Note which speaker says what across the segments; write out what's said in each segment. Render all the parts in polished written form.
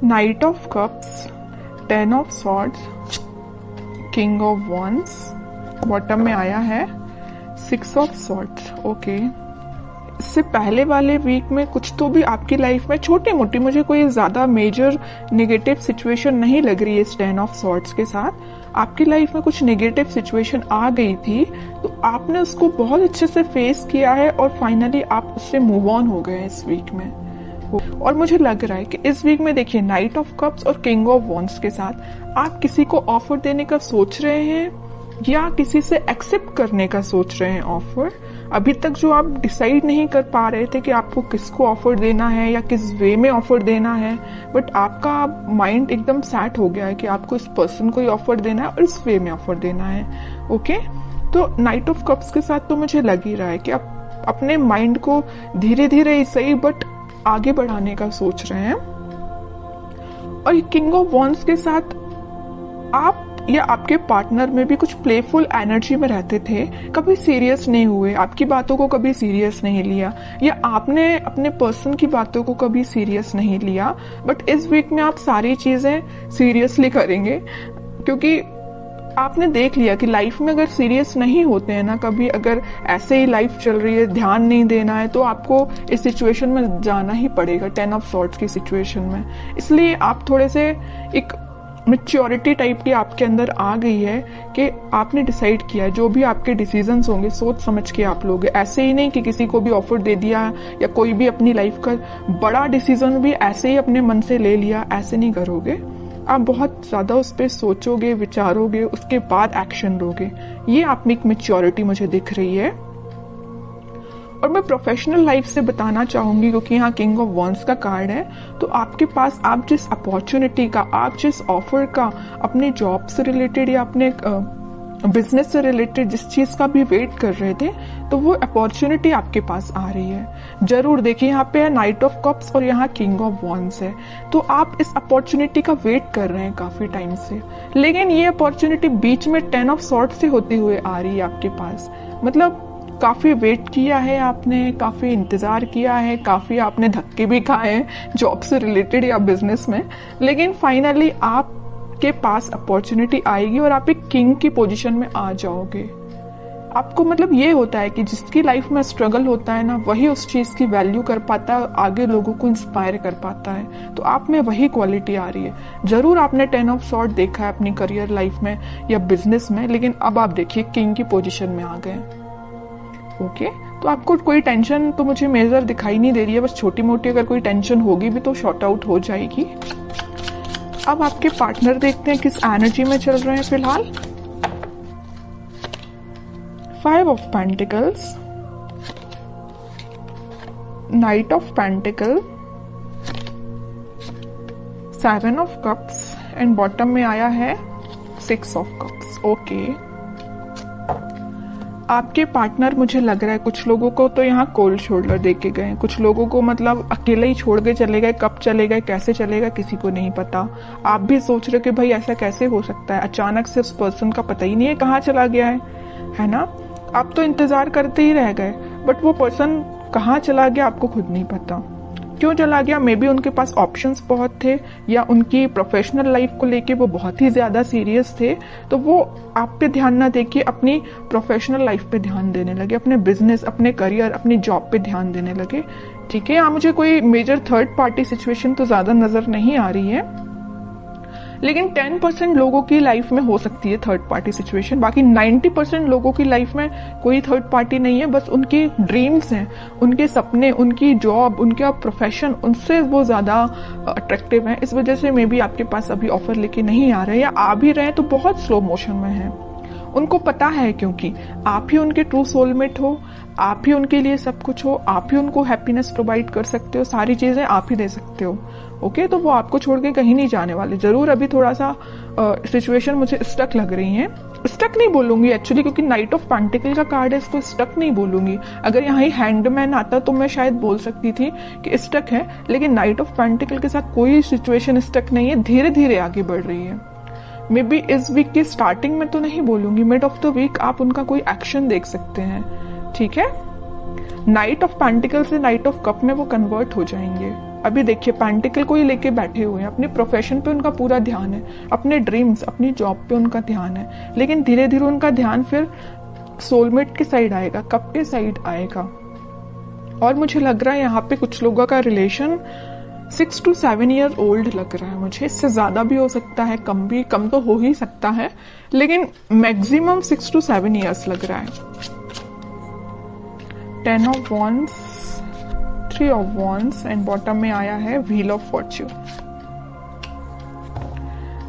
Speaker 1: Night of cups, 10 of swords, king of wands, bottom में आया है 6 ऑफ सॉर्ड्स। ओके, इससे पहले वाले वीक में कुछ तो भी आपकी लाइफ में छोटी मोटी, मुझे कोई ज्यादा मेजर नेगेटिव सिचुएशन नहीं लग रही है इस 10 ऑफ सॉर्ड्स के साथ। आपकी लाइफ में कुछ नेगेटिव सिचुएशन आ गई थी तो आपने उसको बहुत अच्छे से फेस किया है और फाइनली आप उससे मूव ऑन हो गए इस वीक में। और मुझे लग रहा है कि इस वीक में देखिए नाइट ऑफ कप्स और किंग ऑफ वॉन्ड्स के साथ आप किसी को ऑफर देने का सोच रहे हैं या किसी से एक्सेप्ट करने का सोच रहे हैं ऑफर। अभी तक जो आप डिसाइड नहीं कर पा रहे थे कि आपको किसको ऑफर देना है या किस वे में ऑफर देना है, बट आपका माइंड एकदम सेट हो गया है कि आपको इस पर्सन को ही ऑफर देना है और इस वे में ऑफर देना है। ओके, तो नाइट ऑफ कप्स के साथ तो मुझे लग ही रहा है कि आप अपने माइंड को धीरे धीरे ही सही बट आगे बढ़ाने का सोच रहे हैं। और किंग ऑफ वॉन्ड्स के साथ आप या आपके पार्टनर में भी कुछ प्लेफुल एनर्जी में रहते थे, कभी सीरियस नहीं हुए, आपकी बातों को कभी सीरियस नहीं लिया या आपने अपने पर्सन की बातों को कभी सीरियस नहीं लिया। बट इस वीक में आप सारी चीजें सीरियसली करेंगे क्योंकि आपने देख लिया कि लाइफ में अगर सीरियस नहीं होते हैं ना, कभी अगर ऐसे ही लाइफ चल रही है, ध्यान नहीं देना है, तो आपको इस सिचुएशन में जाना ही पड़ेगा, 10 ऑफ सॉर्ड्स की सिचुएशन में। इसलिए आप थोड़े से एक मैच्योरिटी टाइप की आपके अंदर आ गई है कि आपने डिसाइड किया है जो भी आपके डिसीजंस होंगे सोच समझ के आप लोगे। ऐसे ही नहीं कि किसी को भी ऑफर दे दिया या कोई भी अपनी लाइफ का बड़ा डिसीजन भी ऐसे ही अपने मन से ले लिया, ऐसे नहीं करोगे। आप बहुत ज्यादा उस पर सोचोगे, विचारोगे, उसके बाद एक्शन लोगे। ये आप में एक मैच्योरिटी मुझे दिख रही है। और मैं प्रोफेशनल लाइफ से बताना चाहूंगी क्योंकि यहाँ किंग ऑफ वॉन्ड्स का कार्ड है, तो आपके पास आप जिस अपॉर्चुनिटी का, आप जिस ऑफर का अपने जॉब से रिलेटेड या अपने बिजनेस से रिलेटेड जिस चीज का भी वेट कर रहे थे, तो वो अपॉर्चुनिटी आपके पास आ रही है। जरूर देखिए, यहाँ पे है नाइट ऑफ कप्स और यहाँ किंग ऑफ वॉन्ड्स है, तो आप इस अपॉर्चुनिटी का वेट कर रहे हैं काफी टाइम से, लेकिन ये अपॉर्चुनिटी बीच में 10 ऑफ सॉर्ड्स से होती हुए आ रही है आपके पास। मतलब काफी वेट किया है आपने, काफी इंतजार किया है, काफी आपने धक्के भी खाए हैं जॉब से रिलेटेड या बिजनेस में, लेकिन फाइनली आपके पास अपॉर्चुनिटी आएगी और आप एक किंग की पोजीशन में आ जाओगे। आपको मतलब ये होता है कि जिसकी लाइफ में स्ट्रगल होता है ना, वही उस चीज की वैल्यू कर पाता है, आगे लोगों को इंस्पायर कर पाता है। तो आप में वही क्वालिटी आ रही है। जरूर आपने 10 ऑफ सॉर्ड देखा है अपनी करियर लाइफ में या बिजनेस में, लेकिन अब आप देखिए किंग की पोजीशन में आ गए। ओके, तो आपको कोई टेंशन तो मुझे मेजर दिखाई नहीं दे रही है, बस छोटी मोटी अगर कोई टेंशन होगी भी तो शॉर्ट आउट हो जाएगी। अब आपके पार्टनर देखते हैं किस एनर्जी में चल रहे हैं फिलहाल। 5 of pentacles, night of pentacle, 7 of cups and bottom में आया है 6 ऑफ कप्स। ओके, आपके पार्टनर मुझे लग रहा है कुछ लोगों को तो यहाँ कोल्ड शोल्डर दे के गए, कुछ लोगों को मतलब अकेले ही छोड़ के चले गए। कब चले गए, कैसे चलेगा, किसी को नहीं पता। आप भी सोच रहे हो कि भाई ऐसा कैसे हो सकता है, अचानक से उस पर्सन का पता ही नहीं है कहाँ चला गया है ना। आप तो इंतजार करते ही रह गए, बट वो पर्सन कहाँ चला गया आपको खुद नहीं पता। क्यों चला गया, मे बी उनके पास ऑप्शंस बहुत थे या उनकी प्रोफेशनल लाइफ को लेके वो बहुत ही ज्यादा सीरियस थे, तो वो आप पे ध्यान ना देके अपनी प्रोफेशनल लाइफ पे ध्यान देने लगे, अपने बिजनेस, अपने करियर, अपनी जॉब पे ध्यान देने लगे। ठीक है, यहाँ मुझे कोई मेजर थर्ड पार्टी सिचुएशन तो ज्यादा नजर नहीं आ रही है, लेकिन 10% लोगों की लाइफ में हो सकती है थर्ड पार्टी सिचुएशन। बाकी 90% लोगों की लाइफ में कोई थर्ड पार्टी नहीं है, बस उनकी ड्रीम्स हैं, उनके सपने, उनकी जॉब, उनका प्रोफेशन, उनसे वो ज्यादा अट्रैक्टिव है। इस वजह से मे बी आपके पास अभी ऑफर लेके नहीं आ रहे, या आ भी रहे तो बहुत स्लो मोशन में है। उनको पता है क्योंकि आप ही उनके ट्रू सोलमेट हो, आप ही उनके लिए सब कुछ हो, आप ही उनको हैप्पीनेस प्रोवाइड कर सकते हो, सारी चीजें आप ही दे सकते हो। ओके, तो वो आपको छोड़ के कहीं नहीं जाने वाले। जरूर अभी थोड़ा सा सिचुएशन मुझे स्टक लग रही है। स्टक नहीं बोलूंगी एक्चुअली, क्योंकि नाइट ऑफ पेंटिकल का कार्ड है, इसको स्टक नहीं बोलूंगी। अगर यहाँ ही हैंडमैन आता तो मैं शायद बोल सकती थी कि स्टक है, लेकिन नाइट ऑफ पेंटिकल के साथ कोई सिचुएशन स्टक नहीं है, धीरे धीरे आगे बढ़ रही है। मे बी इस वीक की स्टार्टिंग में तो नहीं बोलूंगी, मिड ऑफ द वीक आप उनका कोई एक्शन देख सकते हैं। ठीक है, नाइट ऑफ पेंटिकल से नाइट ऑफ कप में वो कन्वर्ट हो जाएंगे। अभी देखिए पेंटिकल को ही लेके बैठे हुए हैं, अपने प्रोफेशन पे उनका पूरा ध्यान है, अपने ड्रीम्स, अपनी जॉब पे उनका ध्यान है, लेकिन धीरे धीरे उनका ध्यान फिर सोलमेट के साइड आएगा, कब के साइड आएगा। और मुझे लग रहा है यहाँ पे कुछ लोगों का रिलेशन 6 to 7 ईयर ओल्ड लग रहा है मुझे, इससे ज्यादा भी हो सकता है, कम तो हो ही सकता है, लेकिन मैक्सिमम 6 to 7 ईयर्स लग रहा है। 10 of Wands, 3 of Wands and bottom में आया है व्हील ऑफ फॉर्च्यून।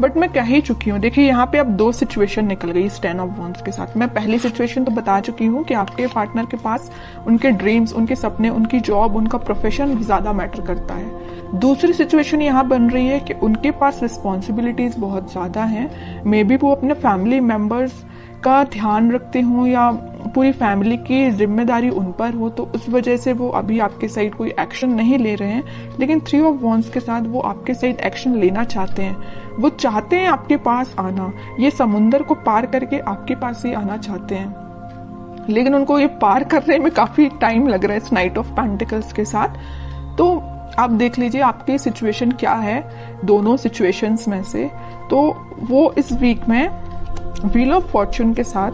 Speaker 1: बट मैं कह ही चुकी हूँ, देखिए यहाँ पे अब 2 सिचुएशन निकल गई इस 10 ऑफ वॉन्ड्स के साथ। मैं पहली सिचुएशन तो बता चुकी हूँ कि आपके पार्टनर के पास उनके ड्रीम्स, उनके सपने, उनकी जॉब, उनका प्रोफेशन ज्यादा मैटर करता है। दूसरी सिचुएशन यहाँ बन रही है कि उनके पास रिस्पॉन्सिबिलिटीज बहुत ज्यादा हैं, मे बी वो अपने फैमिली मेंबर्स का ध्यान रखते हों या पूरी फैमिली की जिम्मेदारी उन पर हो, तो उस वजह से वो अभी आपके साइड कोई एक्शन नहीं ले रहे हैं। लेकिन 3 ऑफ वॉन्ड्स के साथ वो आपके साइड एक्शन लेना चाहते हैं, वो चाहते हैं आपके पास आना, ये समुंदर को पार करके आपके पास ही आना चाहते हैं, लेकिन उनको ये पार करने में काफी टाइम लग रहा है इस नाइट ऑफ पेंटिकल्स के साथ। तो आप देख लीजिए आपकी सिचुएशन क्या है दोनों सिचुएशंस में से। तो वो इस वीक में व्हील ऑफ फॉर्च्यून के साथ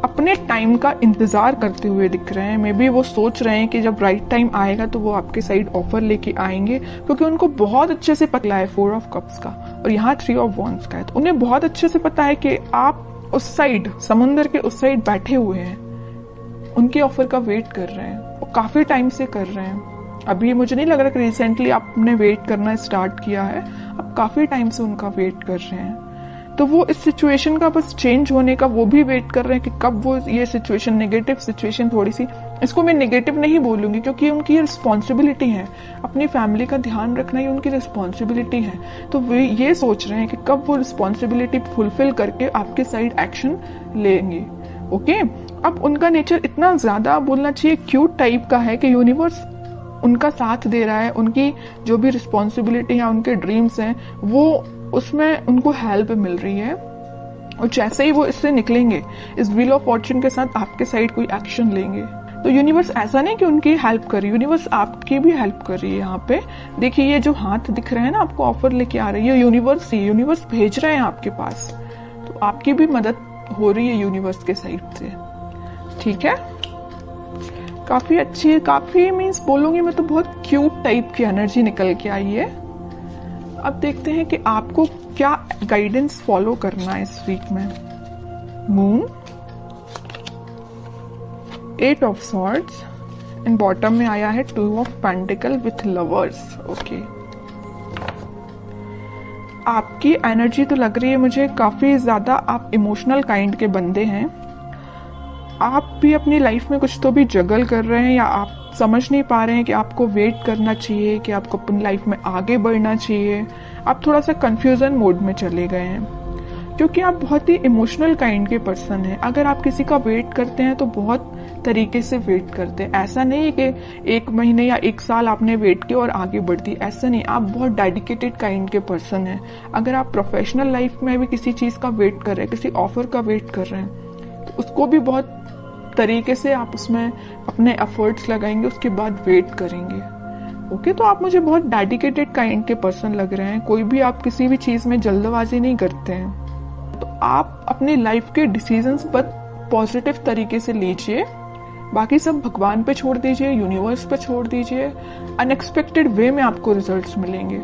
Speaker 1: अपने टाइम का इंतजार करते हुए दिख रहे हैं। मे बी वो सोच रहे हैं कि जब राइट टाइम आएगा तो वो आपके साइड ऑफर लेके आएंगे, क्योंकि उनको बहुत अच्छे से पता है 4 ऑफ कप्स का और यहाँ 3 ऑफ वॉन्ड्स का है। तो उन्हें बहुत अच्छे से पता है कि आप उस साइड, समुंदर के उस साइड बैठे हुए हैं, उनके ऑफर का वेट कर रहे हैं और काफी टाइम से कर रहे हैं। अभी मुझे नहीं लग रहा कि रिसेंटली आपने वेट करना स्टार्ट किया है, आप काफी टाइम से उनका वेट कर रहे हैं। तो वो इस सिचुएशन का बस चेंज होने का वो भी वेट कर रहे हैं कि कब वो ये सिचुएशन, नेगेटिव सिचुएशन, थोड़ी सी, इसको मैं नेगेटिव नहीं बोलूंगी क्योंकि उनकी रिस्पॉन्सिबिलिटी है, अपनी फैमिली का ध्यान रखना ही उनकी रिस्पॉन्सिबिलिटी है। तो वे ये सोच रहे हैं कि कब वो रिस्पॉन्सिबिलिटी फुलफिल करके आपके साइड एक्शन लेंगे। ओके, अब उनका नेचर इतना ज्यादा बोलना चाहिए क्यूट टाइप का है कि यूनिवर्स उनका साथ दे रहा है, उनकी जो भी रिस्पॉन्सिबिलिटी है, उनके ड्रीम्स हैं, वो उसमें उनको हेल्प मिल रही है। और जैसे ही वो इससे निकलेंगे, इस व्हील ऑफ फॉर्च्यून के साथ आपके साइड कोई एक्शन लेंगे, तो यूनिवर्स ऐसा नहीं कि उनकी हेल्प कर रही है, यूनिवर्स आपकी भी हेल्प कर रही है। यहाँ पे देखिए ये जो हाथ दिख रहे हैं ना, आपको ऑफर लेके आ रही है यूनिवर्स ही, यूनिवर्स भेज रहे हैं आपके पास, तो आपकी भी मदद हो रही है यूनिवर्स के साइड से। ठीक है, काफी अच्छी है, काफी मीन्स बोलूंगी मैं तो बहुत क्यूट टाइप की एनर्जी निकल के आई है। अब देखते हैं कि आपको क्या गाइडेंस फॉलो करना है इस वीक में। Moon, 8 of swords and bottom में आया है 2 of pentacle with lovers. Okay, आपकी एनर्जी तो लग रही है मुझे काफी ज्यादा आप इमोशनल काइंड के बंदे हैं। आप भी अपनी लाइफ में कुछ तो भी जगल कर रहे हैं, या आप समझ नहीं पा रहे हैं कि आपको वेट करना चाहिए, कि आपको अपनी लाइफ में आगे बढ़ना चाहिए। आप थोड़ा सा कंफ्यूजन मोड में चले गए हैं क्योंकि आप बहुत ही इमोशनल काइंड के पर्सन हैं। अगर आप किसी का वेट करते हैं तो बहुत तरीके से वेट करते हैं, ऐसा नहीं है कि 1 महीने या 1 साल आपने वेट किया और आगे बढ़ती, ऐसा नहीं। आप बहुत डेडिकेटेड काइंड के पर्सन हैं। अगर आप प्रोफेशनल लाइफ में भी किसी चीज का वेट कर रहे हैं, किसी ऑफर का वेट कर रहे हैं, तो उसको भी बहुत तरीके से आप उसमें अपने एफर्ट्स लगाएंगे, उसके बाद वेट करेंगे। ओके, तो आप मुझे बहुत डेडिकेटेड काइंड के पर्सन लग रहे हैं। कोई भी आप किसी भी चीज में जल्दबाजी नहीं करते हैं। तो आप अपनी लाइफ के डिसीजंस पर पॉजिटिव तरीके से लीजिए, बाकी सब भगवान पे छोड़ दीजिए, यूनिवर्स पे छोड़ दीजिए। अनएक्सपेक्टेड वे में आपको रिजल्ट्स मिलेंगे।